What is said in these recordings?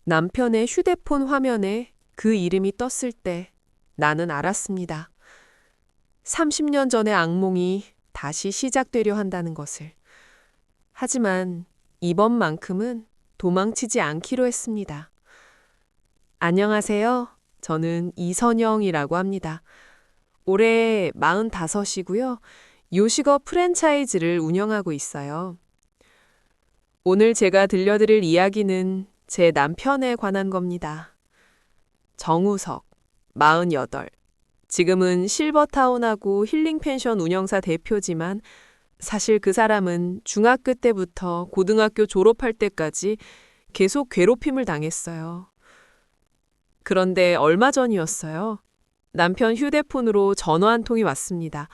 남편의 휴대폰 화면에 그 이름이 떴을 때 나는 알았습니다. 30년 전의 악몽이 다시 시작되려 한다는 것을. 하지만 이번만큼은 도망치지 않기로 했습니다. 안녕하세요. 저는 이선영이라고 합니다. 올해 45이고요. 요식업 프랜차이즈를 운영하고 있어요. 오늘 제가 들려드릴 이야기는 제 남편에 관한 겁니다. 정우석, 48. 지금은 실버타운하고 힐링펜션 운영사 대표지만 사실 그 사람은 중학교 때부터 고등학교 졸업할 때까지 계속 괴롭힘을 당했어요. 그런데 얼마 전이었어요. 남편 휴대폰으로 전화 한 통이 왔습니다.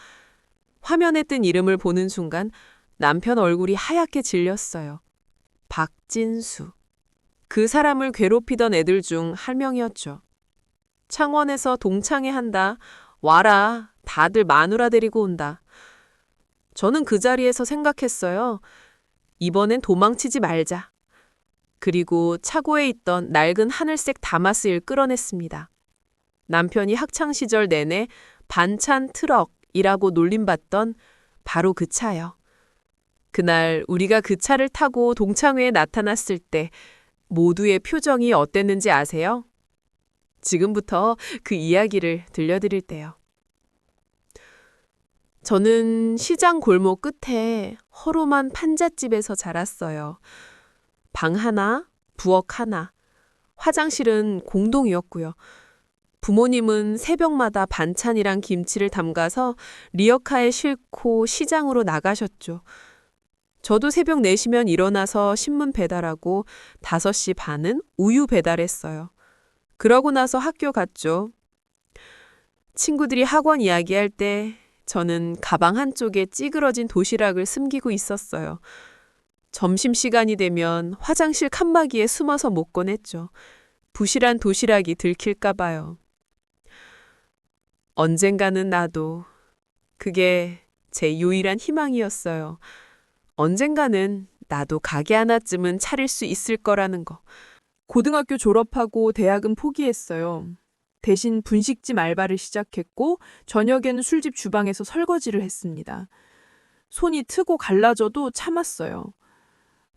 화면에 뜬 이름을 보는 순간 남편 얼굴이 하얗게 질렸어요. 박진수. 그 사람을 괴롭히던 애들 중 한 명이었죠. 창원에서 동창회 한다. 와라. 다들 마누라 데리고 온다. 저는 그 자리에서 생각했어요. 이번엔 도망치지 말자. 그리고 차고에 있던 낡은 하늘색 다마스를 끌어냈습니다. 남편이 학창시절 내내 반찬 트럭이라고 놀림받던 바로 그 차요. 그날 우리가 그 차를 타고 동창회에 나타났을 때 모두의 표정이 어땠는지 아세요? 지금부터 그 이야기를 들려드릴게요. 저는 시장 골목 끝에 허름한 판잣집에서 자랐어요. 방 하나, 부엌 하나, 화장실은 공동이었고요. 부모님은 새벽마다 반찬이랑 김치를 담가서 리어카에 싣고 시장으로 나가셨죠. 저도 새벽 4시면 일어나서 신문 배달하고 5시 반은 우유 배달했어요. 그러고 나서 학교 갔죠. 친구들이 학원 이야기할 때 저는 가방 한쪽에 찌그러진 도시락을 숨기고 있었어요. 점심시간이 되면 화장실 칸막이에 숨어서 못 꺼냈죠. 부실한 도시락이 들킬까 봐요. 언젠가는 나도 그게 제 유일한 희망이었어요. 언젠가는 나도 가게 하나쯤은 차릴 수 있을 거라는 거. 고등학교 졸업하고 대학은 포기했어요. 대신 분식집 알바를 시작했고 저녁에는 술집 주방에서 설거지를 했습니다. 손이 트고 갈라져도 참았어요.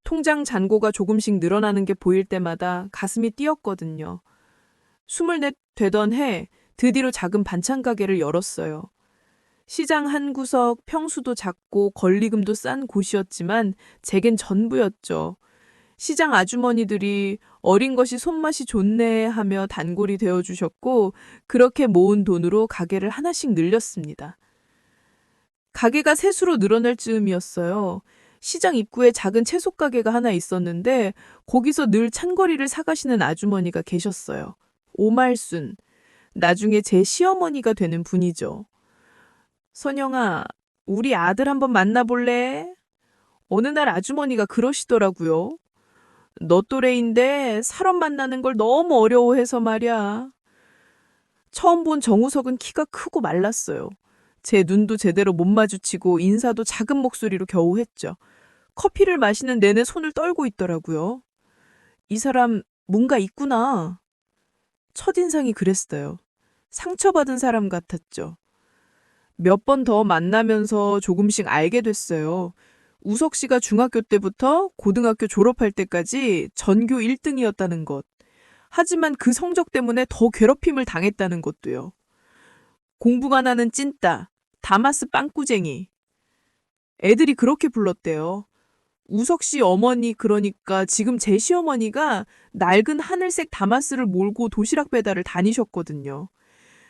통장 잔고가 조금씩 늘어나는 게 보일 때마다 가슴이 뛰었거든요. 24 되던 해 드디어 작은 반찬 가게를 열었어요. 시장 한 구석 평수도 작고 권리금도 싼 곳이었지만 제겐 전부였죠. 시장 아주머니들이 어린 것이 손맛이 좋네 하며 단골이 되어주셨고 그렇게 모은 돈으로 가게를 하나씩 늘렸습니다. 가게가 셋으로 늘어날 즈음이었어요. 시장 입구에 작은 채소 가게가 하나 있었는데 거기서 늘 찬거리를 사가시는 아주머니가 계셨어요. 오말순. 나중에 제 시어머니가 되는 분이죠. 선영아, 우리 아들 한번 만나볼래? 어느 날 아주머니가 그러시더라고요. 너 또래인데 사람 만나는 걸 너무 어려워해서 말이야. 처음 본 정우석은 키가 크고 말랐어요. 제 눈도 제대로 못 마주치고 인사도 작은 목소리로 겨우 했죠. 커피를 마시는 내내 손을 떨고 있더라고요. 이 사람 뭔가 있구나. 첫인상이 그랬어요. 상처받은 사람 같았죠. 몇 번 더 만나면서 조금씩 알게 됐어요. 우석 씨가 중학교 때부터 고등학교 졸업할 때까지 전교 1등이었다는 것. 하지만 그 성적 때문에 더 괴롭힘을 당했다는 것도요. 공부만 하는 찐따, 다마스 빵꾸쟁이. 애들이 그렇게 불렀대요. 우석 씨 어머니 그러니까 지금 제 시어머니가 낡은 하늘색 다마스를 몰고 도시락 배달을 다니셨거든요.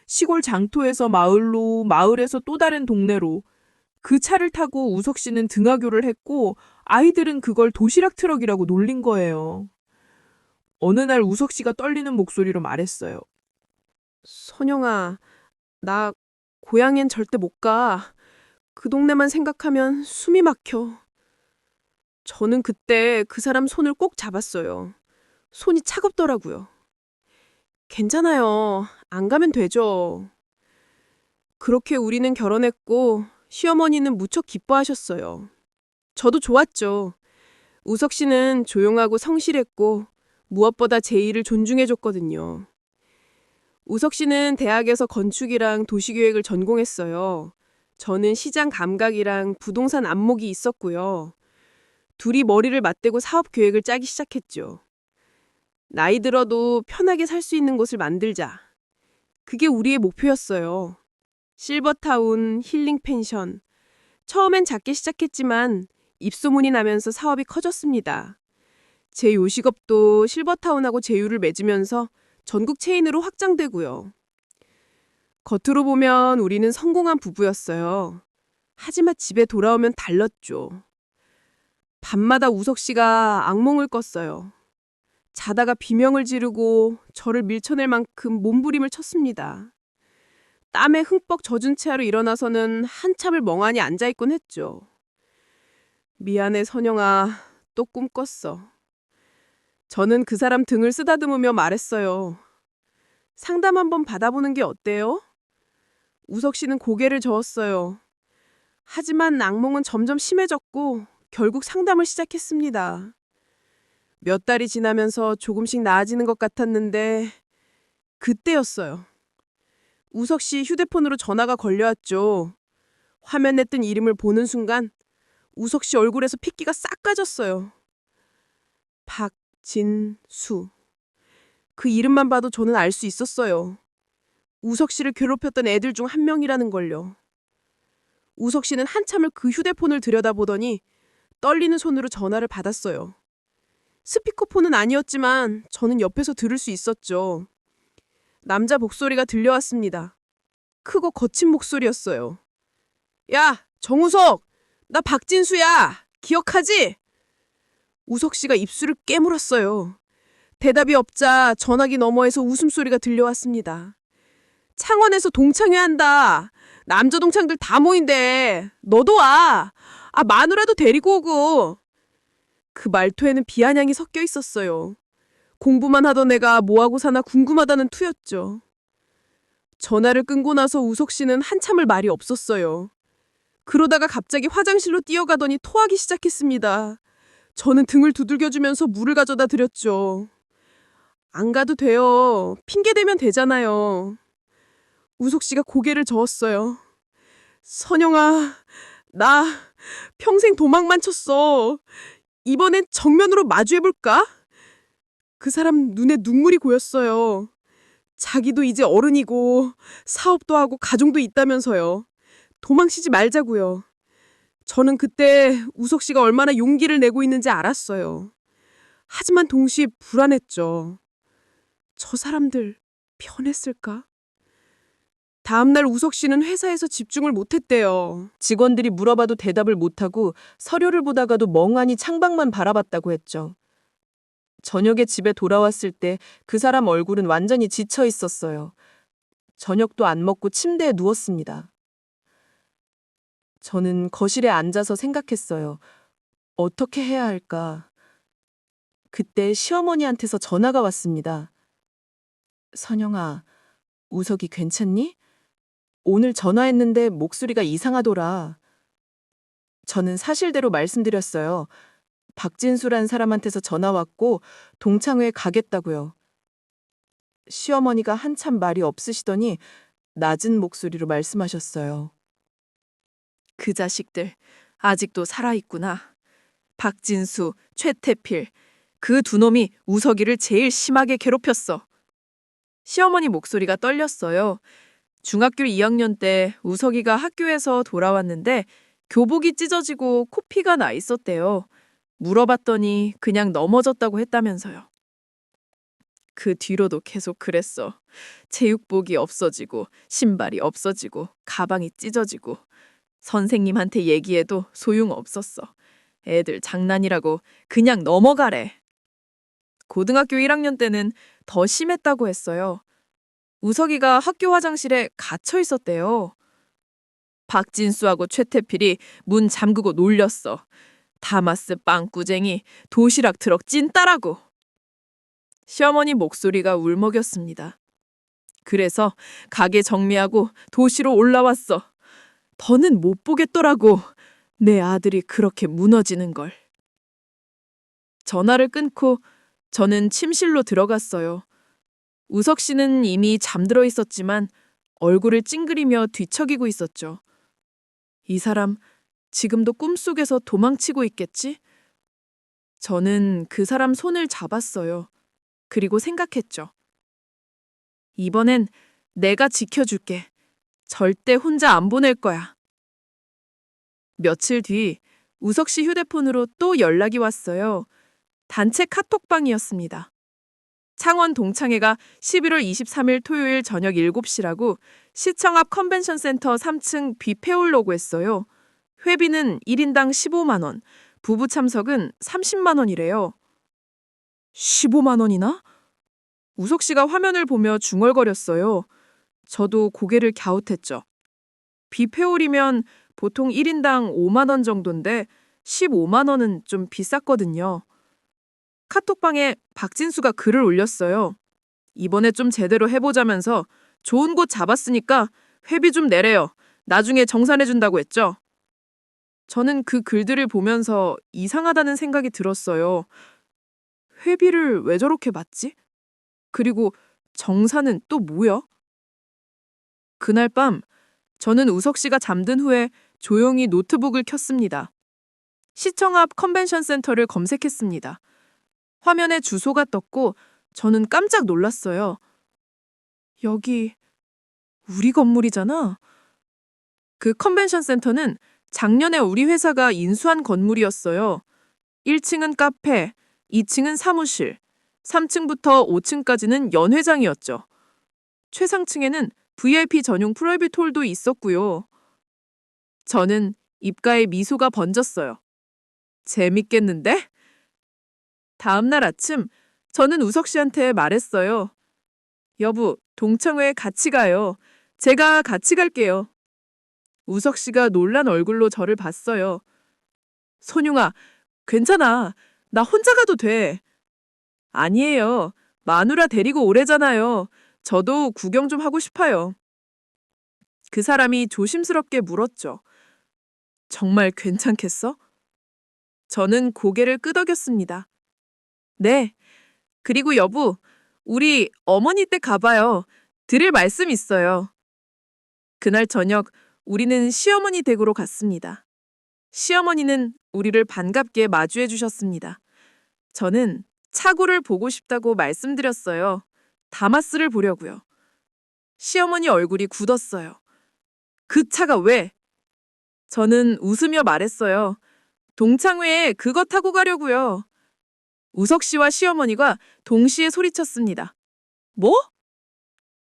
시골 장터에서 마을로, 마을에서 또 다른 동네로 그 차를 타고 우석 씨는 등하교를 했고 아이들은 그걸 도시락 트럭이라고 놀린 거예요. 어느 날 우석 씨가 떨리는 목소리로 말했어요. 선영아, 나 고향엔 절대 못 가. 그 동네만 생각하면 숨이 막혀. 저는 그때 그 사람 손을 꼭 잡았어요. 손이 차갑더라고요. 괜찮아요. 안 가면 되죠. 그렇게 우리는 결혼했고 시어머니는 무척 기뻐하셨어요. 저도 좋았죠. 우석 씨는 조용하고 성실했고 무엇보다 제 일을 존중해줬거든요. 우석 씨는 대학에서 건축이랑 도시계획을 전공했어요. 저는 시장 감각이랑 부동산 안목이 있었고요. 둘이 머리를 맞대고 사업 계획을 짜기 시작했죠. 나이 들어도 편하게 살 수 있는 곳을 만들자. 그게 우리의 목표였어요. 실버타운, 힐링 펜션. 처음엔 작게 시작했지만 입소문이 나면서 사업이 커졌습니다. 제 요식업도 실버타운하고 제휴를 맺으면서 전국 체인으로 확장되고요. 겉으로 보면 우리는 성공한 부부였어요. 하지만 집에 돌아오면 달랐죠. 밤마다 우석 씨가 악몽을 꿨어요. 자다가 비명을 지르고 저를 밀쳐낼 만큼 몸부림을 쳤습니다. 땀에 흠뻑 젖은 채로 일어나서는 한참을 멍하니 앉아있곤 했죠. 미안해 선영아, 또 꿈 꿨어. 저는 그 사람 등을 쓰다듬으며 말했어요. 상담 한번 받아보는 게 어때요? 우석 씨는 고개를 저었어요. 하지만 악몽은 점점 심해졌고 결국 상담을 시작했습니다. 몇 달이 지나면서 조금씩 나아지는 것 같았는데 그때였어요. 우석 씨 휴대폰으로 전화가 걸려왔죠. 화면에 뜬 이름을 보는 순간 우석 씨 얼굴에서 핏기가 싹 까졌어요. 박진수. 그 이름만 봐도 저는 알 수 있었어요. 우석 씨를 괴롭혔던 애들 중 한 명이라는 걸요. 우석 씨는 한참을 그 휴대폰을 들여다보더니 떨리는 손으로 전화를 받았어요. 스피커폰은 아니었지만 저는 옆에서 들을 수 있었죠. 남자 목소리가 들려왔습니다. 크고 거친 목소리였어요. 야, 정우석! 나 박진수야! 기억하지? 우석 씨가 입술을 깨물었어요. 대답이 없자 전화기 너머에서 웃음소리가 들려왔습니다. 창원에서 동창회 한다. 남자 동창들 다 모인대. 너도 와. 마누라도 데리고 오고. 그 말투에는 비아냥이 섞여 있었어요. 공부만 하던 애가 뭐하고 사나 궁금하다는 투였죠. 전화를 끊고 나서 우석 씨는 한참을 말이 없었어요. 그러다가 갑자기 화장실로 뛰어가더니 토하기 시작했습니다. 저는 등을 두들겨주면서 물을 가져다 드렸죠. 안 가도 돼요. 핑계대면 되잖아요. 우석 씨가 고개를 저었어요. 선영아, 나 평생 도망만 쳤어. 이번엔 정면으로 마주해볼까? 그 사람 눈에 눈물이 고였어요. 자기도 이제 어른이고 사업도 하고 가정도 있다면서요. 도망치지 말자고요. 저는 그때 우석 씨가 얼마나 용기를 내고 있는지 알았어요. 하지만 동시에 불안했죠. 저 사람들 편했을까? 다음날 우석 씨는 회사에서 집중을 못했대요. 직원들이 물어봐도 대답을 못하고 서류를 보다가도 멍하니 창밖만 바라봤다고 했죠. 저녁에 집에 돌아왔을 때 그 사람 얼굴은 완전히 지쳐 있었어요. 저녁도 안 먹고 침대에 누웠습니다. 저는 거실에 앉아서 생각했어요. 어떻게 해야 할까? 그때 시어머니한테서 전화가 왔습니다. 선영아, 우석이 괜찮니? 오늘 전화했는데 목소리가 이상하더라. 저는 사실대로 말씀드렸어요. 박진수란 사람한테서 전화 왔고 동창회에 가겠다고요. 시어머니가 한참 말이 없으시더니 낮은 목소리로 말씀하셨어요. 그 자식들 아직도 살아있구나. 박진수, 최태필. 그 두 놈이 우석이를 제일 심하게 괴롭혔어. 시어머니 목소리가 떨렸어요. 중학교 2학년 때 우석이가 학교에서 돌아왔는데 교복이 찢어지고 코피가 나 있었대요. 물어봤더니 그냥 넘어졌다고 했다면서요. 그 뒤로도 계속 그랬어. 체육복이 없어지고 신발이 없어지고 가방이 찢어지고 선생님한테 얘기해도 소용없었어. 애들 장난이라고 그냥 넘어가래. 고등학교 1학년 때는 더 심했다고 했어요. 우석이가 학교 화장실에 갇혀 있었대요. 박진수하고 최태필이 문 잠그고 놀렸어. 다마스 빵꾸쟁이, 도시락 트럭 찐따라고. 시어머니 목소리가 울먹였습니다. 그래서 가게 정리하고 도시로 올라왔어. 더는 못 보겠더라고. 내 아들이 그렇게 무너지는 걸. 전화를 끊고 저는 침실로 들어갔어요. 우석 씨는 이미 잠들어 있었지만 얼굴을 찡그리며 뒤척이고 있었죠. 이 사람 지금도 꿈속에서 도망치고 있겠지? 저는 그 사람 손을 잡았어요. 그리고 생각했죠. 이번엔 내가 지켜줄게. 절대 혼자 안 보낼 거야. 며칠 뒤 우석 씨 휴대폰으로 또 연락이 왔어요. 단체 카톡방이었습니다. 창원 동창회가 11월 23일 토요일 저녁 7시라고 시청 앞 컨벤션 센터 3층 뷔페 올려고 했어요. 회비는 1인당 15만 원, 부부 참석은 30만 원이래요. 15만 원이나? 우석 씨가 화면을 보며 중얼거렸어요. 저도 고개를 갸웃했죠. 뷔페홀이면 보통 1인당 5만 원 정도인데 15만 원은 좀 비쌌거든요. 카톡방에 박진수가 글을 올렸어요. 이번에 좀 제대로 해보자면서 좋은 곳 잡았으니까 회비 좀 내래요. 나중에 정산해준다고 했죠. 저는 그 글들을 보면서 이상하다는 생각이 들었어요. 회비를 왜 저렇게 받지? 그리고 정산은 또 뭐야? 그날 밤 저는 우석 씨가 잠든 후에 조용히 노트북을 켰습니다. 시청 앞 컨벤션 센터를 검색했습니다. 화면에 주소가 떴고 저는 깜짝 놀랐어요. 여기 우리 건물이잖아. 그 컨벤션 센터는 작년에 우리 회사가 인수한 건물이었어요. 1층은 카페, 2층은 사무실, 3층부터 5층까지는 연회장이었죠. 최상층에는 VIP 전용 프라이빗 홀도 있었고요. 저는 입가에 미소가 번졌어요. 재밌겠는데? 다음 날 아침 저는 우석 씨한테 말했어요. 여보, 동창회 같이 가요. 제가 같이 갈게요. 우석 씨가 놀란 얼굴로 저를 봤어요. 손용아, 괜찮아. 나 혼자 가도 돼. 아니에요. 마누라 데리고 오래잖아요. 저도 구경 좀 하고 싶어요. 그 사람이 조심스럽게 물었죠. 정말 괜찮겠어? 저는 고개를 끄덕였습니다. 네. 그리고 여보, 우리 어머니 댁 가봐요. 드릴 말씀 있어요. 그날 저녁 우리는 시어머니 댁으로 갔습니다. 시어머니는 우리를 반갑게 마주해 주셨습니다. 저는 차고를 보고 싶다고 말씀드렸어요. 다마스를 보려고요. 시어머니 얼굴이 굳었어요. 그 차가 왜? 저는 웃으며 말했어요. 동창회에 그거 타고 가려고요. 우석 씨와 시어머니가 동시에 소리쳤습니다. 뭐?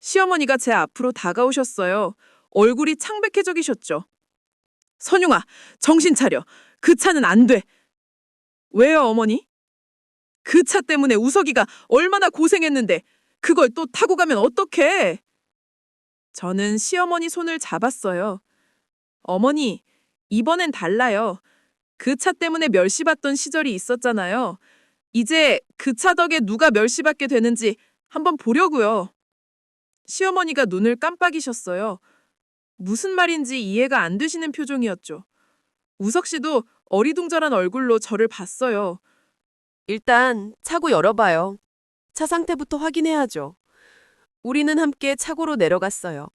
시어머니가 제 앞으로 다가오셨어요. 얼굴이 창백해져기셨죠. 선용아, 정신 차려. 그 차는 안 돼. 왜요, 어머니? 그 차 때문에 우석이가 얼마나 고생했는데 그걸 또 타고 가면 어떡해? 저는 시어머니 손을 잡았어요. 어머니, 이번엔 달라요. 그 차 때문에 멸시받던 시절이 있었잖아요. 이제 그 차 덕에 누가 멸시받게 되는지 한번 보려고요. 시어머니가 눈을 깜빡이셨어요. 무슨 말인지 이해가 안 되시는 표정이었죠. 우석 씨도 어리둥절한 얼굴로 저를 봤어요. 일단 차고 열어봐요. 차 상태부터 확인해야죠. 우리는 함께 차고로 내려갔어요.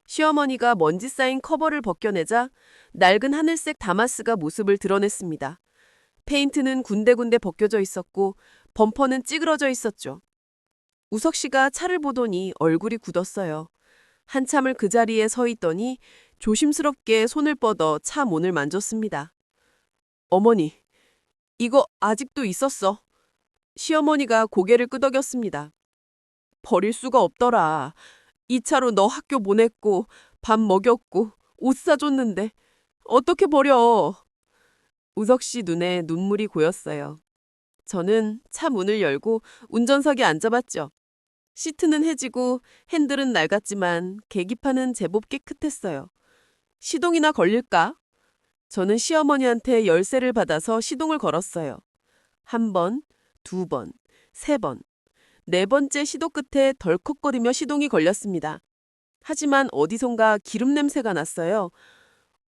시어머니가 먼지 쌓인 커버를 벗겨내자 낡은 하늘색 다마스가 모습을 드러냈습니다. 페인트는 군데군데 벗겨져 있었고 범퍼는 찌그러져 있었죠. 우석 씨가 차를 보더니 얼굴이 굳었어요. 한참을 그 자리에 서 있더니 조심스럽게 손을 뻗어 차 문을 만졌습니다. 어머니, 이거 아직도 있었어. 시어머니가 고개를 끄덕였습니다. 버릴 수가 없더라. 이 차로 너 학교 보냈고 밥 먹였고 옷 사줬는데 어떻게 버려. 우석 씨 눈에 눈물이 고였어요. 저는 차 문을 열고 운전석에 앉아봤죠. 시트는 해지고 핸들은 낡았지만 계기판은 제법 깨끗했어요. 시동이나 걸릴까? 저는 시어머니한테 열쇠를 받아서 시동을 걸었어요. 1번, 2번, 3번. 4번째 시도 끝에 덜컥거리며 시동이 걸렸습니다. 하지만 어디선가 기름 냄새가 났어요.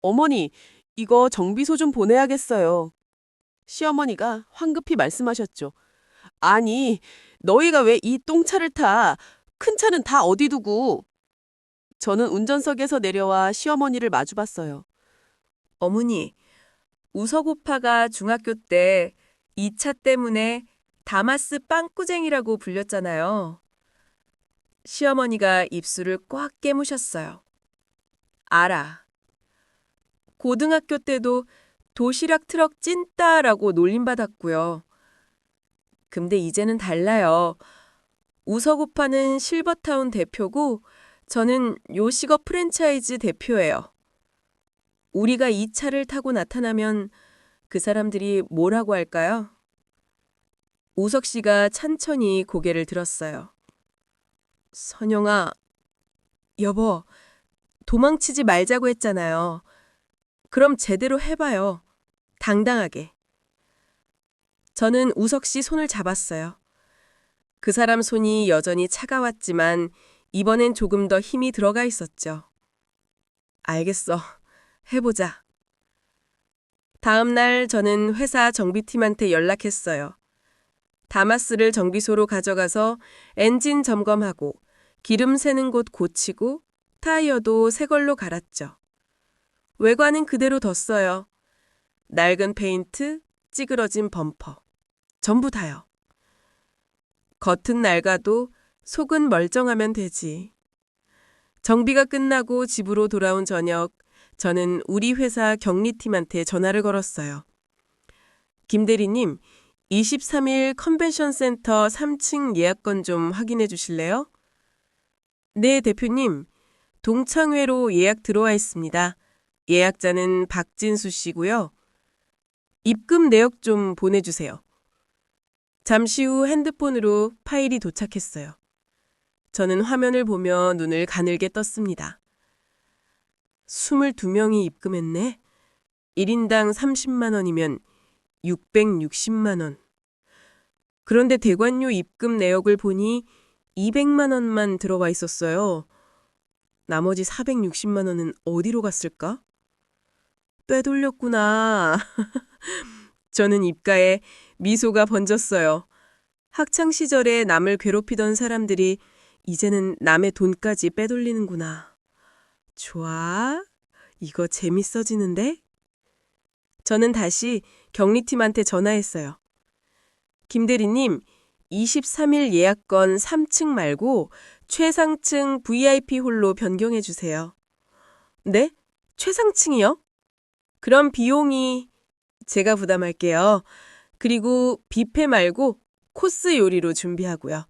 어머니, 이거 정비소 좀 보내야겠어요. 시어머니가 황급히 말씀하셨죠. 아니, 너희가 왜 이 똥차를 타? 큰 차는 다 어디 두고? 저는 운전석에서 내려와 시어머니를 마주봤어요. 어머니, 우석 오빠가 중학교 때 이 차 때문에 다마스 빵꾸쟁이라고 불렸잖아요. 시어머니가 입술을 꽉 깨무셨어요. 알아. 고등학교 때도 도시락 트럭 찐따라고 놀림받았고요. 근데 이제는 달라요. 우석 오빠는 실버타운 대표고 저는 요식업 프랜차이즈 대표예요. 우리가 이 차를 타고 나타나면 그 사람들이 뭐라고 할까요? 우석 씨가 찬천히 고개를 들었어요. 선영아, 여보, 도망치지 말자고 했잖아요. 그럼 제대로 해봐요. 당당하게. 저는 우석 씨 손을 잡았어요. 그 사람 손이 여전히 차가웠지만 이번엔 조금 더 힘이 들어가 있었죠. 알겠어. 해보자. 다음 날 저는 회사 정비팀한테 연락했어요. 다마스를 정비소로 가져가서 엔진 점검하고 기름 새는 곳 고치고 타이어도 새 걸로 갈았죠. 외관은 그대로 뒀어요. 낡은 페인트, 찌그러진 범퍼. 전부 다요. 겉은 낡아도 속은 멀쩡하면 되지. 정비가 끝나고 집으로 돌아온 저녁, 저는 우리 회사 경리팀한테 전화를 걸었어요. 김 대리님, 23일 컨벤션 센터 3층 예약건 좀 확인해 주실래요? 네, 대표님. 동창회로 예약 들어와 있습니다. 예약자는 박진수 씨고요. 입금 내역 좀 보내주세요. 잠시 후 핸드폰으로 파일이 도착했어요. 저는 화면을 보며 눈을 가늘게 떴습니다. 22명이 입금했네. 1인당 30만 원이면 660만 원. 그런데 대관료 입금 내역을 보니 200만 원만 들어와 있었어요. 나머지 460만 원은 어디로 갔을까? 빼돌렸구나. 저는 입가에 미소가 번졌어요. 학창 시절에 남을 괴롭히던 사람들이 이제는 남의 돈까지 빼돌리는구나. 좋아. 이거 재밌어지는데? 저는 다시 경리팀한테 전화했어요. 김 대리님, 23일 예약건 3층 말고 최상층 VIP 홀로 변경해 주세요. 네? 최상층이요? 그럼 비용이 제가 부담할게요. 그리고 뷔페 말고 코스 요리로 준비하고요.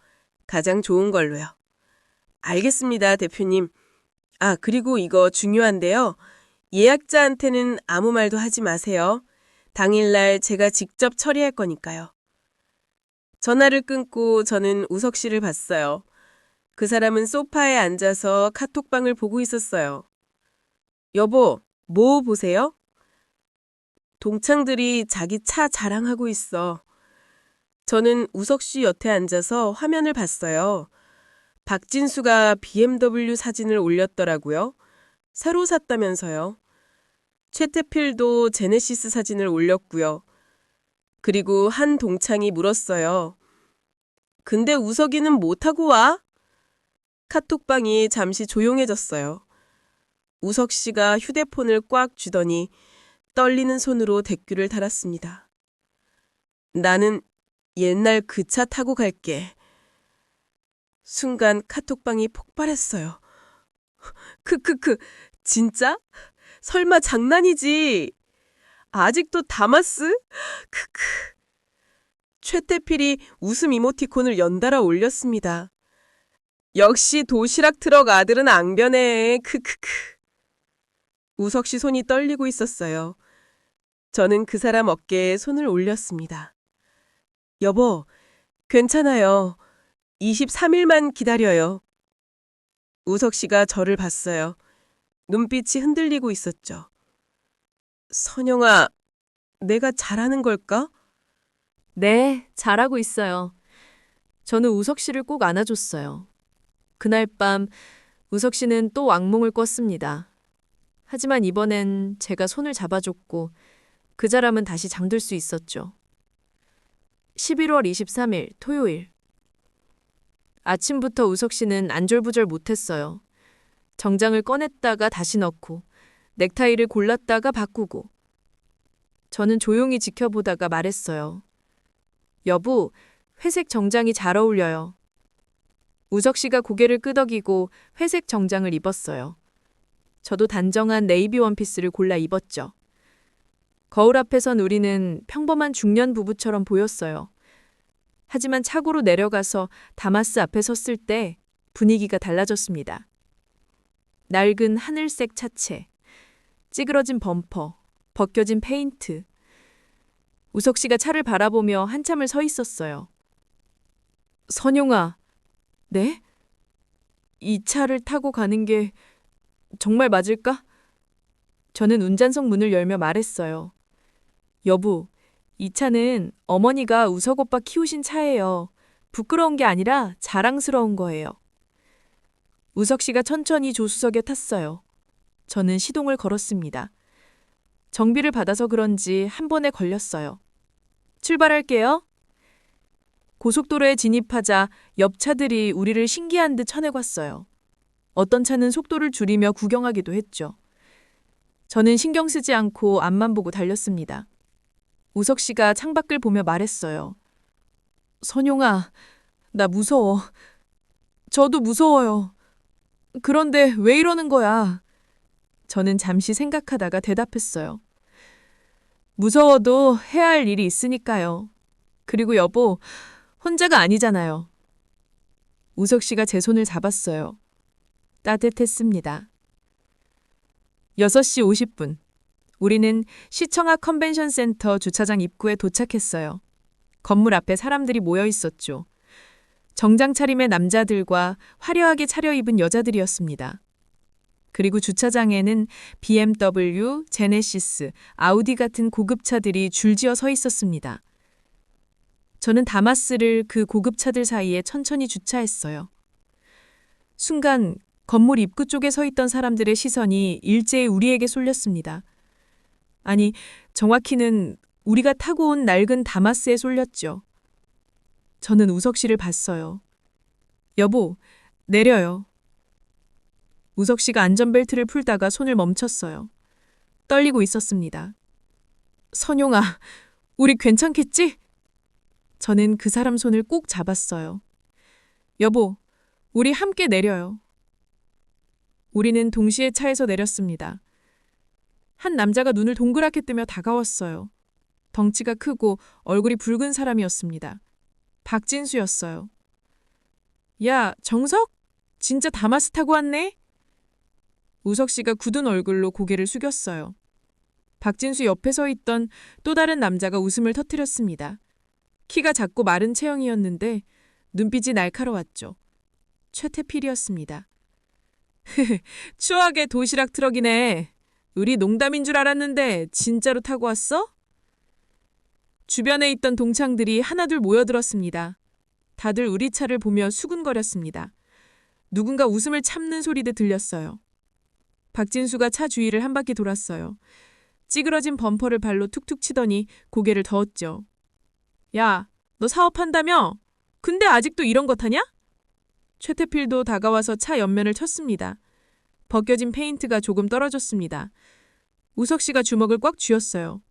가장 좋은 걸로요. 알겠습니다, 대표님. 아, 그리고 이거 중요한데요. 예약자한테는 아무 말도 하지 마세요. 당일날 제가 직접 처리할 거니까요. 전화를 끊고 저는 우석 씨를 봤어요. 그 사람은 소파에 앉아서 카톡방을 보고 있었어요. 여보, 뭐 보세요? 동창들이 자기 차 자랑하고 있어. 저는 우석 씨 옆에 앉아서 화면을 봤어요. 박진수가 BMW 사진을 올렸더라고요. 새로 샀다면서요. 최태필도 제네시스 사진을 올렸고요. 그리고 한 동창이 물었어요. 근데 우석이는 뭐 타고 와? 카톡방이 잠시 조용해졌어요. 우석 씨가 휴대폰을 꽉 쥐더니 떨리는 손으로 댓글을 달았습니다. 나는 옛날 그 차 타고 갈게. 순간 카톡방이 폭발했어요. 진짜? 설마 장난이지? 아직도 다마스? 크크. 최태필이 웃음 이모티콘을 연달아 올렸습니다. 역시 도시락 트럭 아들은 앙변해. 크크크. 우석 씨 손이 떨리고 있었어요. 저는 그 사람 어깨에 손을 올렸습니다. 여보, 괜찮아요. 23일만 기다려요. 우석 씨가 저를 봤어요. 눈빛이 흔들리고 있었죠. 선영아, 내가 잘하는 걸까? 네, 잘하고 있어요. 저는 우석 씨를 꼭 안아줬어요. 그날 밤 우석 씨는 또 악몽을 꿨습니다. 하지만 이번엔 제가 손을 잡아줬고 그 사람은 다시 잠들 수 있었죠. 11월 23일 토요일. 아침부터 우석 씨는 안절부절 못했어요. 정장을 꺼냈다가 다시 넣고 넥타이를 골랐다가 바꾸고. 저는 조용히 지켜보다가 말했어요. 여보, 회색 정장이 잘 어울려요. 우석 씨가 고개를 끄덕이고 회색 정장을 입었어요. 저도 단정한 네이비 원피스를 골라 입었죠. 거울 앞에선 우리는 평범한 중년 부부처럼 보였어요. 하지만 차고로 내려가서 다마스 앞에 섰을 때 분위기가 달라졌습니다. 낡은 하늘색 차체, 찌그러진 범퍼, 벗겨진 페인트. 우석 씨가 차를 바라보며 한참을 서 있었어요. 선용아, 네? 이 차를 타고 가는 게 정말 맞을까? 저는 운전석 문을 열며 말했어요. 여보, 이 차는 어머니가 우석 오빠 키우신 차예요. 부끄러운 게 아니라 자랑스러운 거예요. 우석 씨가 천천히 조수석에 탔어요. 저는 시동을 걸었습니다. 정비를 받아서 그런지 한 번에 걸렸어요. 출발할게요. 고속도로에 진입하자 옆 차들이 우리를 신기한 듯 쳐내갔어요. 어떤 차는 속도를 줄이며 구경하기도 했죠. 저는 신경 쓰지 않고 앞만 보고 달렸습니다. 우석 씨가 창밖을 보며 말했어요. 선용아, 나 무서워. 저도 무서워요. 그런데 왜 이러는 거야? 저는 잠시 생각하다가 대답했어요. 무서워도 해야 할 일이 있으니까요. 그리고 여보, 혼자가 아니잖아요. 우석 씨가 제 손을 잡았어요. 따뜻했습니다. 6시 50분. 우리는 시청 앞 컨벤션 센터 주차장 입구에 도착했어요. 건물 앞에 사람들이 모여 있었죠. 정장 차림의 남자들과 화려하게 차려입은 여자들이었습니다. 그리고 주차장에는 BMW, 제네시스, 아우디 같은 고급차들이 줄지어 서 있었습니다. 저는 다마스를 그 고급차들 사이에 천천히 주차했어요. 순간 건물 입구 쪽에 서 있던 사람들의 시선이 일제히 우리에게 쏠렸습니다. 아니, 정확히는 우리가 타고 온 낡은 다마스에 쏠렸죠. 저는 우석 씨를 봤어요. 여보, 내려요. 우석 씨가 안전벨트를 풀다가 손을 멈췄어요. 떨리고 있었습니다. 선용아, 우리 괜찮겠지? 저는 그 사람 손을 꼭 잡았어요. 여보, 우리 함께 내려요. 우리는 동시에 차에서 내렸습니다. 한 남자가 눈을 동그랗게 뜨며 다가왔어요. 덩치가 크고 얼굴이 붉은 사람이었습니다. 박진수였어요. 야, 정석? 진짜 다마스 타고 왔네? 우석 씨가 굳은 얼굴로 고개를 숙였어요. 박진수 옆에 서 있던 또 다른 남자가 웃음을 터뜨렸습니다. 키가 작고 마른 체형이었는데 눈빛이 날카로웠죠. 최태필이었습니다. 추억의 도시락 트럭이네. 우리 농담인 줄 알았는데 진짜로 타고 왔어? 주변에 있던 동창들이 하나둘 모여들었습니다. 다들 우리 차를 보며 수군거렸습니다. 누군가 웃음을 참는 소리도 들렸어요. 박진수가 차 주위를 한 바퀴 돌았어요. 찌그러진 범퍼를 발로 툭툭 치더니 고개를 저었죠. 야, 너 사업한다며? 근데 아직도 이런 거 타냐? 최태필도 다가와서 차 옆면을 쳤습니다. 벗겨진 페인트가 조금 떨어졌습니다. 우석 씨가 주먹을 꽉 쥐었어요.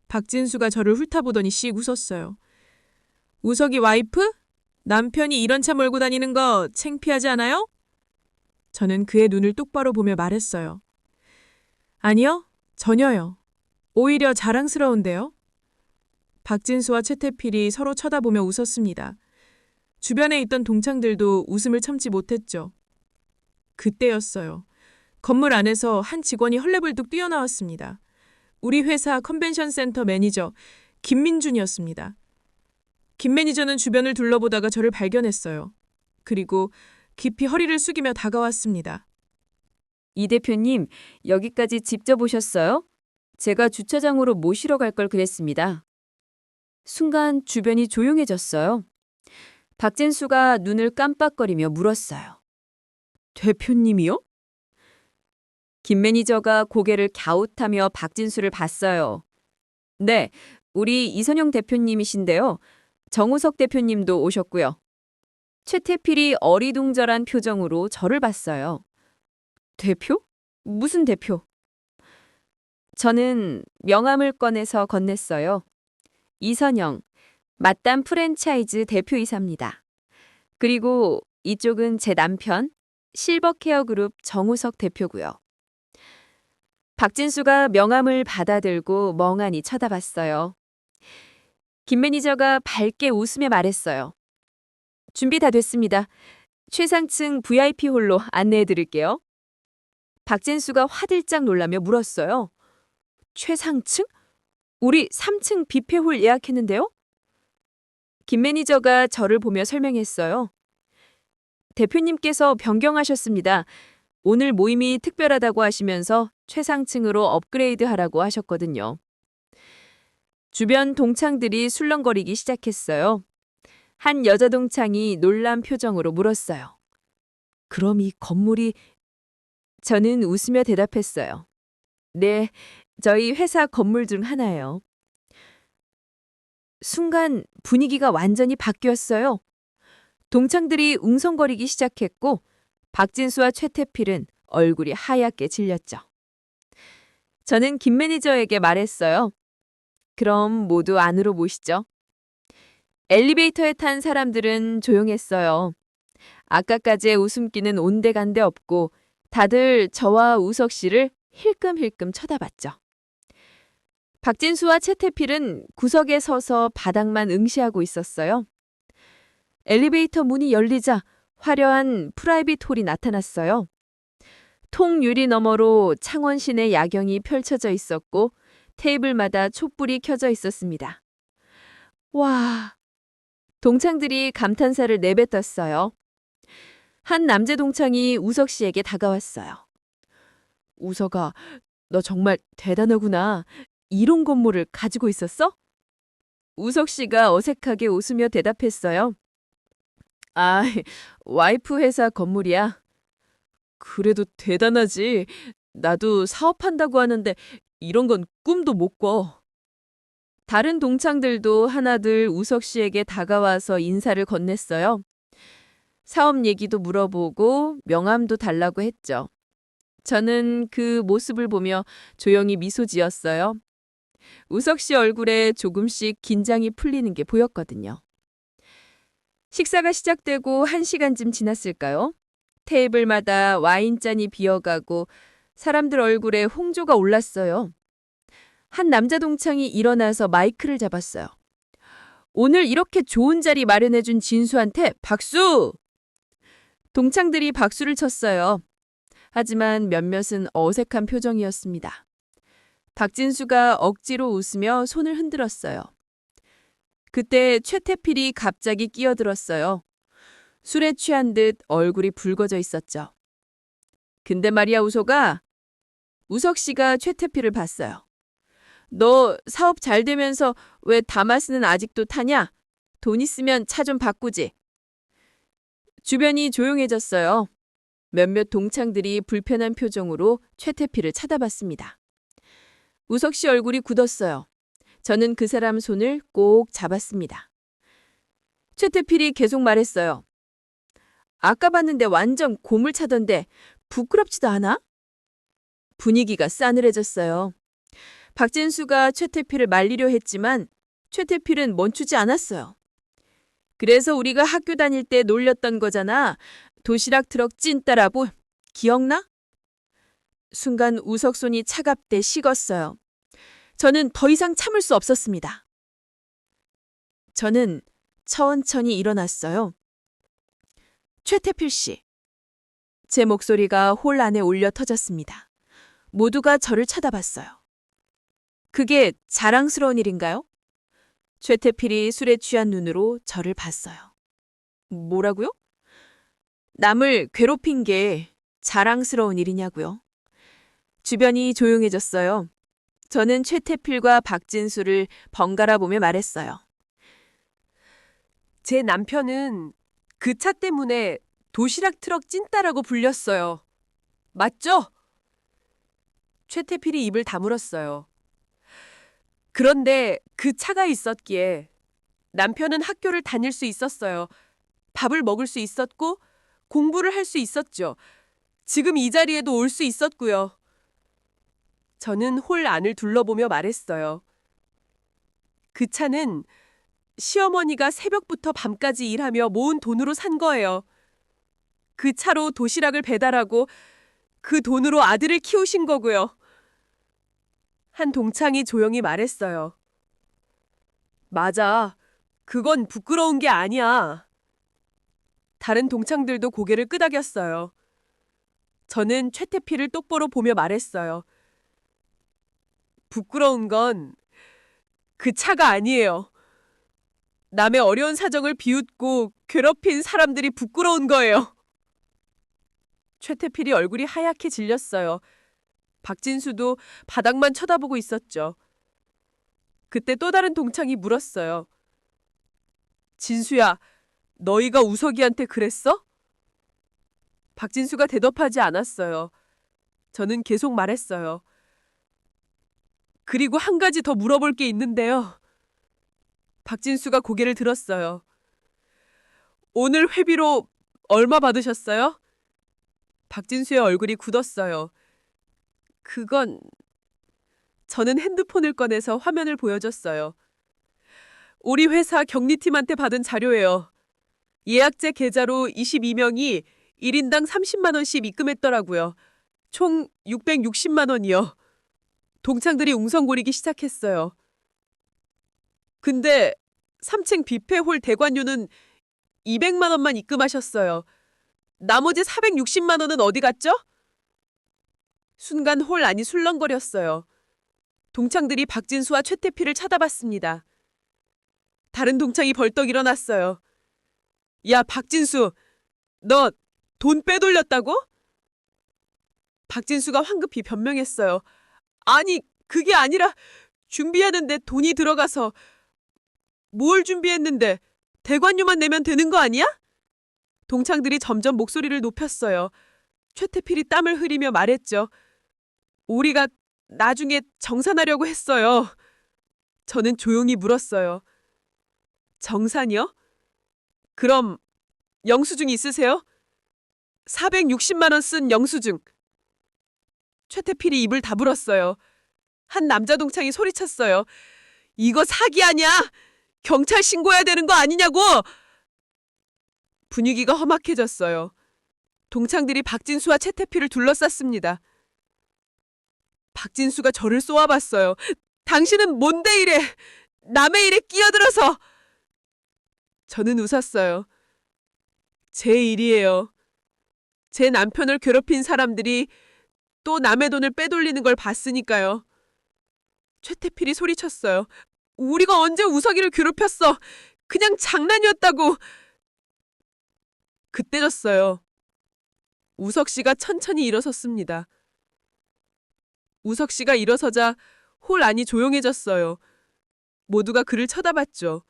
박진수가 저를 훑어보더니 씩 웃었어요. 우석이 와이프? 남편이 이런 차 몰고 다니는 거 창피하지 않아요? 저는 그의 눈을 똑바로 보며 말했어요. 아니요, 전혀요. 오히려 자랑스러운데요. 박진수와 최태필이 서로 쳐다보며 웃었습니다. 주변에 있던 동창들도 웃음을 참지 못했죠. 그때였어요. 건물 안에서 한 직원이 헐레벌떡 뛰어나왔습니다. 우리 회사 컨벤션 센터 매니저 김민준이었습니다. 김 매니저는 주변을 둘러보다가 저를 발견했어요. 그리고 깊이 허리를 숙이며 다가왔습니다. 이 대표님, 여기까지 직접 오셨어요? 제가 주차장으로 모시러 갈 걸 그랬습니다. 순간 주변이 조용해졌어요. 박진수가 눈을 깜빡거리며 물었어요. 대표님이요? 김 매니저가 고개를 갸웃하며 박진수를 봤어요. 네, 우리 이선영 대표님이신데요. 정우석 대표님도 오셨고요. 최태필이 어리둥절한 표정으로 저를 봤어요. 대표? 무슨 대표? 저는 명함을 꺼내서 건넸어요. 이선영, 맛담 프랜차이즈 대표이사입니다. 그리고 이쪽은 제 남편, 실버케어그룹 정우석 대표고요. 박진수가 명함을 받아들고 멍하니 쳐다봤어요. 김 매니저가 밝게 웃으며 말했어요. 준비 다 됐습니다. 최상층 VIP 홀로 안내해 드릴게요. 박진수가 화들짝 놀라며 물었어요. 최상층? 우리 3층 뷔페홀 예약했는데요? 김 매니저가 저를 보며 설명했어요. 대표님께서 변경하셨습니다. 오늘 모임이 특별하다고 하시면서 최상층으로 업그레이드 하라고 하셨거든요. 주변 동창들이 술렁거리기 시작했어요. 한 여자 동창이 놀란 표정으로 물었어요. 그럼 이 건물이... 저는 웃으며 대답했어요. 네, 저희 회사 건물 중 하나예요. 순간 분위기가 완전히 바뀌었어요. 동창들이 웅성거리기 시작했고 박진수와 최태필은 얼굴이 하얗게 질렸죠. 저는 김 매니저에게 말했어요. 그럼 모두 안으로 모시죠. 엘리베이터에 탄 사람들은 조용했어요. 아까까지의 웃음기는 온데간데 없고 다들 저와 우석 씨를 힐끔힐끔 쳐다봤죠. 박진수와 최태필은 구석에 서서 바닥만 응시하고 있었어요. 엘리베이터 문이 열리자 화려한 프라이빗 홀이 나타났어요. 통유리 너머로 창원 시내 야경이 펼쳐져 있었고 테이블마다 촛불이 켜져 있었습니다. 와! 동창들이 감탄사를 내뱉었어요. 한 남자 동창이 우석 씨에게 다가왔어요. 우석아, 너 정말 대단하구나. 이런 건물을 가지고 있었어? 우석 씨가 어색하게 웃으며 대답했어요. 아, 와이프 회사 건물이야. 그래도 대단하지. 나도 사업한다고 하는데 이런 건 꿈도 못 꿔. 다른 동창들도 하나둘 우석 씨에게 다가와서 인사를 건넸어요. 사업 얘기도 물어보고 명함도 달라고 했죠. 저는 그 모습을 보며 조용히 미소 지었어요. 우석 씨 얼굴에 조금씩 긴장이 풀리는 게 보였거든요. 식사가 시작되고 1시간쯤 지났을까요? 테이블마다 와인잔이 비어가고 사람들 얼굴에 홍조가 올랐어요. 한 남자 동창이 일어나서 마이크를 잡았어요. 오늘 이렇게 좋은 자리 마련해준 진수한테 박수! 동창들이 박수를 쳤어요. 하지만 몇몇은 어색한 표정이었습니다. 박진수가 억지로 웃으며 손을 흔들었어요. 그때 최태필이 갑자기 끼어들었어요. 술에 취한 듯 얼굴이 붉어져 있었죠. 근데 말이야 우석아. 우석 씨가 최태필을 봤어요. 너 사업 잘 되면서 왜 다마스는 아직도 타냐? 돈 있으면 차 좀 바꾸지. 주변이 조용해졌어요. 몇몇 동창들이 불편한 표정으로 최태필을 쳐다봤습니다. 우석 씨 얼굴이 굳었어요. 저는 그 사람 손을 꼭 잡았습니다. 최태필이 계속 말했어요. 아까 봤는데 완전 고물차던데 부끄럽지도 않아? 분위기가 싸늘해졌어요. 박진수가 최태필을 말리려 했지만 최태필은 멈추지 않았어요. 그래서 우리가 학교 다닐 때 놀렸던 거잖아. 도시락 트럭 찐따라보. 기억나? 순간 우석 손이 차갑게 식었어요. 저는 더 이상 참을 수 없었습니다. 저는 천천히 일어났어요. 최태필 씨. 제 목소리가 홀 안에 울려 터졌습니다. 모두가 저를 쳐다봤어요. 그게 자랑스러운 일인가요? 최태필이 술에 취한 눈으로 저를 봤어요. 뭐라고요? 남을 괴롭힌 게 자랑스러운 일이냐고요. 주변이 조용해졌어요. 저는 최태필과 박진수를 번갈아 보며 말했어요. 제 남편은 그 차 때문에 도시락 트럭 찐따라고 불렸어요. 맞죠? 최태필이 입을 다물었어요. 그런데 그 차가 있었기에 남편은 학교를 다닐 수 있었어요. 밥을 먹을 수 있었고 공부를 할 수 있었죠. 지금 이 자리에도 올 수 있었고요. 저는 홀 안을 둘러보며 말했어요. 그 차는 시어머니가 새벽부터 밤까지 일하며 모은 돈으로 산 거예요. 그 차로 도시락을 배달하고 그 돈으로 아들을 키우신 거고요. 한 동창이 조용히 말했어요. 맞아. 그건 부끄러운 게 아니야. 다른 동창들도 고개를 끄덕였어요. 저는 최태필을 똑바로 보며 말했어요. 부끄러운 건 그 차가 아니에요. 남의 어려운 사정을 비웃고 괴롭힌 사람들이 부끄러운 거예요. 최태필이 얼굴이 하얗게 질렸어요. 박진수도 바닥만 쳐다보고 있었죠. 그때 또 다른 동창이 물었어요. 진수야, 너희가 우석이한테 그랬어? 박진수가 대답하지 않았어요. 저는 계속 말했어요. 그리고 한 가지 더 물어볼 게 있는데요. 박진수가 고개를 들었어요. 오늘 회비로 얼마 받으셨어요? 박진수의 얼굴이 굳었어요. 그건... 저는 핸드폰을 꺼내서 화면을 보여줬어요. 우리 회사 경리팀한테 받은 자료예요. 예약제 계좌로 22명이 1인당 30만 원씩 입금했더라고요. 총 660만 원이요. 동창들이 웅성거리기 시작했어요. 근데 3층 뷔페홀 대관료는 200만 원만 입금하셨어요. 나머지 460만 원은 어디 갔죠? 순간 홀 안이 술렁거렸어요. 동창들이 박진수와 최태필을 쳐다봤습니다. 다른 동창이 벌떡 일어났어요. 야, 박진수, 너 돈 빼돌렸다고? 박진수가 황급히 변명했어요. 아니, 그게 아니라 준비하는데 돈이 들어가서. 뭘 준비했는데 대관료만 내면 되는 거 아니야? 동창들이 점점 목소리를 높였어요. 최태필이 땀을 흐리며 말했죠. 우리가 나중에 정산하려고 했어요. 저는 조용히 물었어요. 정산이요? 그럼 영수증 있으세요? 460만 원 쓴 영수증. 최태필이 입을 다물었어요. 한 남자 동창이 소리쳤어요. 이거 사기 아니야? 경찰 신고해야 되는 거 아니냐고! 분위기가 험악해졌어요. 동창들이 박진수와 최태필을 둘러쌌습니다. 박진수가 저를 쏘아봤어요. 당신은 뭔데 이래? 남의 일에 끼어들어서! 저는 웃었어요. 제 일이에요. 제 남편을 괴롭힌 사람들이 또 남의 돈을 빼돌리는 걸 봤으니까요. 최태필이 소리쳤어요. 우리가 언제 우석이를 괴롭혔어? 그냥 장난이었다고. 그때였어요. 우석 씨가 천천히 일어섰습니다. 우석 씨가 일어서자 홀 안이 조용해졌어요. 모두가 그를 쳐다봤죠.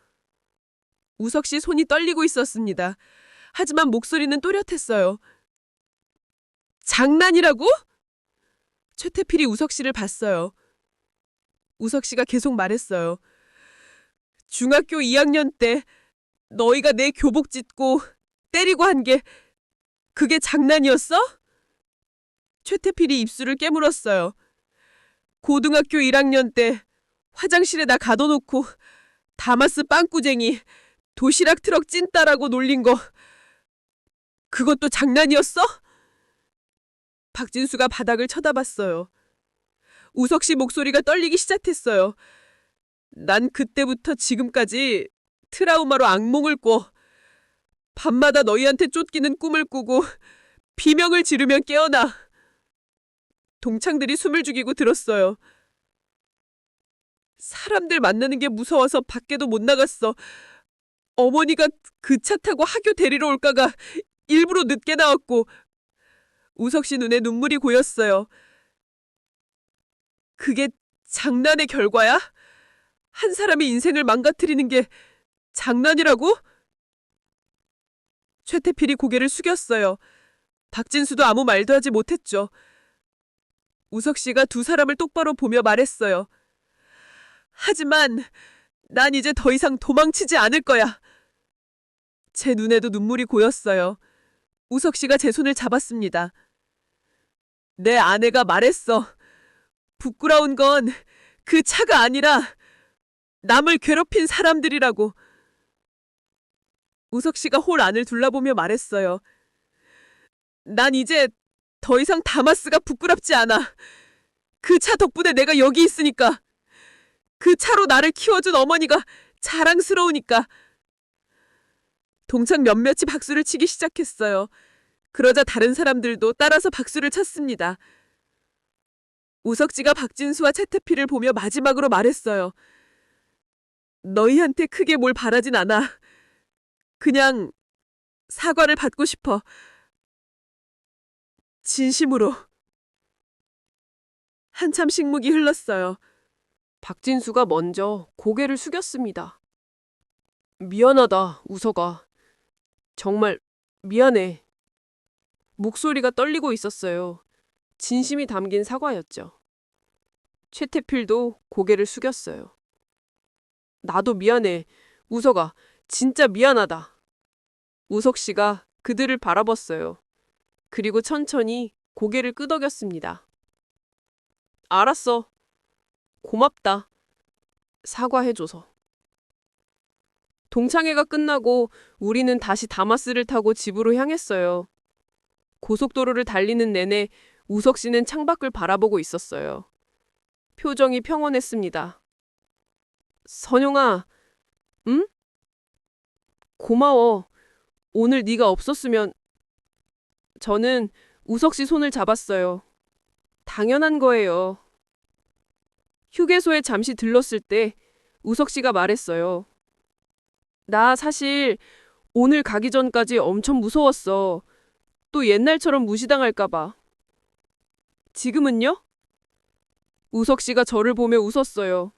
우석 씨 손이 떨리고 있었습니다. 하지만 목소리는 또렷했어요. 장난이라고? 최태필이 우석 씨를 봤어요. 우석 씨가 계속 말했어요. 중학교 2학년 때 너희가 내 교복 찢고 때리고 한 게 그게 장난이었어? 최태필이 입술을 깨물었어요. 고등학교 1학년 때 화장실에 나 가둬놓고 다마스 빵꾸쟁이 도시락 트럭 찐따라고 놀린 거 그것도 장난이었어? 박진수가 바닥을 쳐다봤어요. 우석 씨 목소리가 떨리기 시작했어요. 난 그때부터 지금까지 트라우마로 악몽을 꿔. 밤마다 너희한테 쫓기는 꿈을 꾸고 비명을 지르면 깨어나. 동창들이 숨을 죽이고 들었어요. 사람들 만나는 게 무서워서 밖에도 못 나갔어. 어머니가 그 차 타고 학교 데리러 올까가 일부러 늦게 나왔고. 우석 씨 눈에 눈물이 고였어요. 그게 장난의 결과야? 한 사람의 인생을 망가뜨리는 게 장난이라고? 최태필이 고개를 숙였어요. 박진수도 아무 말도 하지 못했죠. 우석 씨가 두 사람을 똑바로 보며 말했어요. 하지만 난 이제 더 이상 도망치지 않을 거야. 제 눈에도 눈물이 고였어요. 우석 씨가 제 손을 잡았습니다. 내 아내가 말했어. 부끄러운 건 그 차가 아니라 남을 괴롭힌 사람들이라고. 우석 씨가 홀 안을 둘러보며 말했어요. 난 이제 더 이상 다마스가 부끄럽지 않아. 그 차 덕분에 내가 여기 있으니까. 그 차로 나를 키워준 어머니가 자랑스러우니까. 동창 몇몇이 박수를 치기 시작했어요. 그러자 다른 사람들도 따라서 박수를 쳤습니다. 우석지가 박진수와 채태피를 보며 마지막으로 말했어요. 너희한테 크게 뭘 바라진 않아. 그냥 사과를 받고 싶어. 진심으로. 한참 식묵이 흘렀어요. 박진수가 먼저 고개를 숙였습니다. 미안하다, 우석아. 정말 미안해. 목소리가 떨리고 있었어요. 진심이 담긴 사과였죠. 최태필도 고개를 숙였어요. 나도 미안해. 우석아, 진짜 미안하다. 우석 씨가 그들을 바라봤어요. 그리고 천천히 고개를 끄덕였습니다. 알았어. 고맙다. 사과해줘서. 동창회가 끝나고 우리는 다시 다마스를 타고 집으로 향했어요. 고속도로를 달리는 내내 우석 씨는 창밖을 바라보고 있었어요. 표정이 평온했습니다. 선영아, 응? 고마워. 오늘 네가 없었으면. 저는 우석 씨 손을 잡았어요. 당연한 거예요. 휴게소에 잠시 들렀을 때 우석 씨가 말했어요. 나 사실 오늘 가기 전까지 엄청 무서웠어. 또 옛날처럼 무시당할까 봐. 지금은요? 우석 씨가 저를 보며 웃었어요.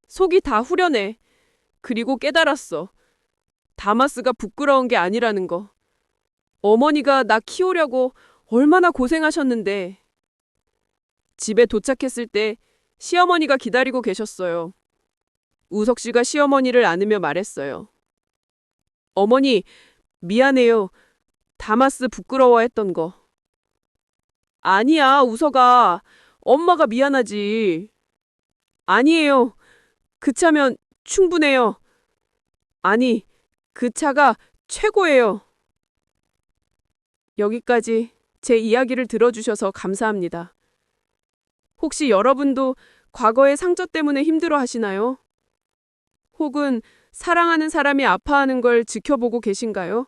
속이 다 후련해. 그리고 깨달았어. 다마스가 부끄러운 게 아니라는 거. 어머니가 나 키우려고 얼마나 고생하셨는데. 집에 도착했을 때 시어머니가 기다리고 계셨어요. 우석 씨가 시어머니를 안으며 말했어요. 어머니, 미안해요. 다마스 부끄러워했던 거. 아니야, 우석아. 엄마가 미안하지. 아니에요. 그 차면 충분해요. 아니, 그 차가 최고예요. 여기까지 제 이야기를 들어주셔서 감사합니다. 혹시 여러분도 과거의 상처 때문에 힘들어 하시나요? 혹은 사랑하는 사람이 아파하는 걸 지켜보고 계신가요?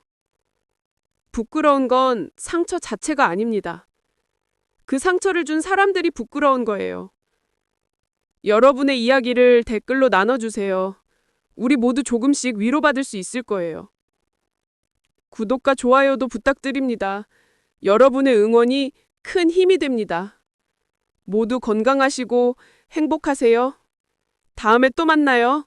부끄러운 건 상처 자체가 아닙니다. 그 상처를 준 사람들이 부끄러운 거예요. 여러분의 이야기를 댓글로 나눠주세요. 우리 모두 조금씩 위로받을 수 있을 거예요. 구독과 좋아요도 부탁드립니다. 여러분의 응원이 큰 힘이 됩니다. 모두 건강하시고 행복하세요. 다음에 또 만나요.